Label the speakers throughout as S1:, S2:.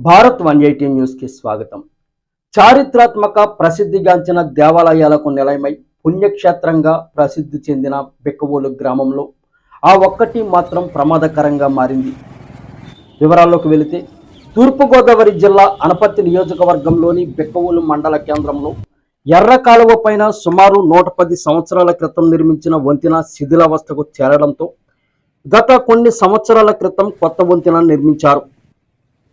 S1: భారత్ 180 న్యూస్కి స్వాగతం. చారిత్రాత్మక ప్రసిద్ధిగాంచిన దేవాలయాలకు నిలయమై పుణ్యక్షేత్రంగా ప్రసిద్ధి చెందిన బిక్కవోలు గ్రామంలో ఆ ఒక్కటి మాత్రం ప్రమాదకరంగా మారింది. వివరాల్లోకి వెళితే తూర్పుగోదావరి జిల్లా అనపర్తి నియోజకవర్గంలోని బిక్కవోలు మండల కేంద్రంలో ఎర్ర కాలువ పైన సుమారు 110 సంవత్సరాల క్రితం నిర్మించిన వంతెన శిథిలావస్థకు చేరడంతో గత కొన్ని సంవత్సరాల క్రితం కొత్త వంతెన నిర్మించారు.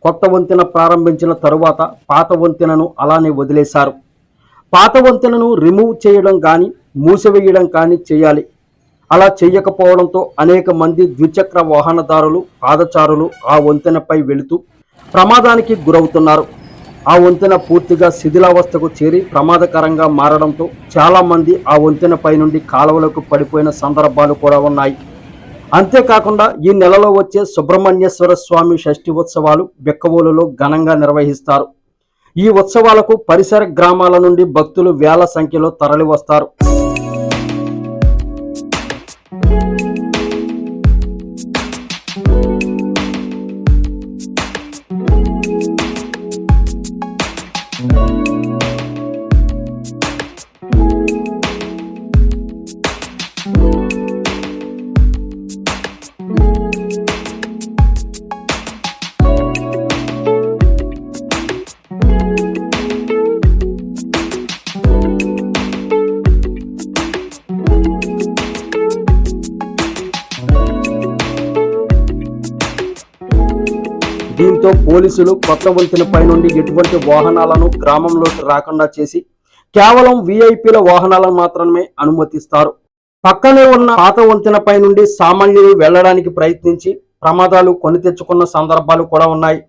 S1: కొత్త వంతెన ప్రారంభించిన తరువాత పాత వంతెనను అలానే వదిలేశారు. పాత వంతెనను రిమూవ్ చేయడం కానీ మూసివేయడం కానీ చేయాలి. అలా చేయకపోవడంతో అనేక మంది ద్విచక్ర వాహనదారులు పాదచారులు ఆ వంతెనపై వెళుతూ ప్రమాదానికి గురవుతున్నారు. ఆ వంతెన పూర్తిగా శిథిలావస్థకు చేరి ప్రమాదకరంగా మారడంతో చాలామంది ఆ వంతెనపై నుండి కాలువలకు పడిపోయిన సందర్భాలు కూడా ఉన్నాయి. అంతేకాకుండా ఈ నెలలో వచ్చే సుబ్రహ్మణ్యేశ్వర స్వామి షష్ఠి ఉత్సవాలు బిక్కవోలులో ఘనంగా నిర్వహిస్తారు. ఈ ఉత్సవాలకు పరిసర గ్రామాల నుండి భక్తులు వేల సంఖ్యలో తరలి వస్తారు. దీంతో పోలీసులు కొత్త వంతెనపై నుండి ఎటువంటి వాహనాలను గ్రామంలోకి రాకుండా చేసి కేవలం వీఐపీల వాహనాలను మాత్రమే అనుమతిస్తారు. పక్కనే ఉన్న పాత వంతెనపై నుండి సామాన్యులు వెళ్లడానికి ప్రయత్నించి ప్రమాదాలు కొని తెచ్చుకున్న సందర్భాలు కూడా ఉన్నాయి.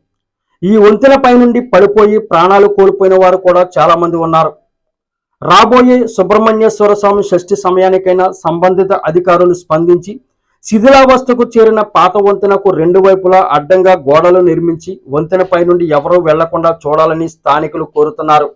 S1: ఈ వంతెనపై నుండి పడిపోయి ప్రాణాలు కోల్పోయిన వారు కూడా చాలా మంది ఉన్నారు. రాబోయే సుబ్రహ్మణ్యేశ్వర స్వామి షష్ఠి సమయానికైనా సంబంధిత అధికారులు స్పందించి శిథిలావస్థకు చేరిన పాత వంతెనకు రెండు వైపులా అడ్డంగా గోడలు నిర్మించి వంతెనపై నుండి ఎవరూ వెళ్లకుండా చూడాలని స్థానికులు కోరుతున్నారు.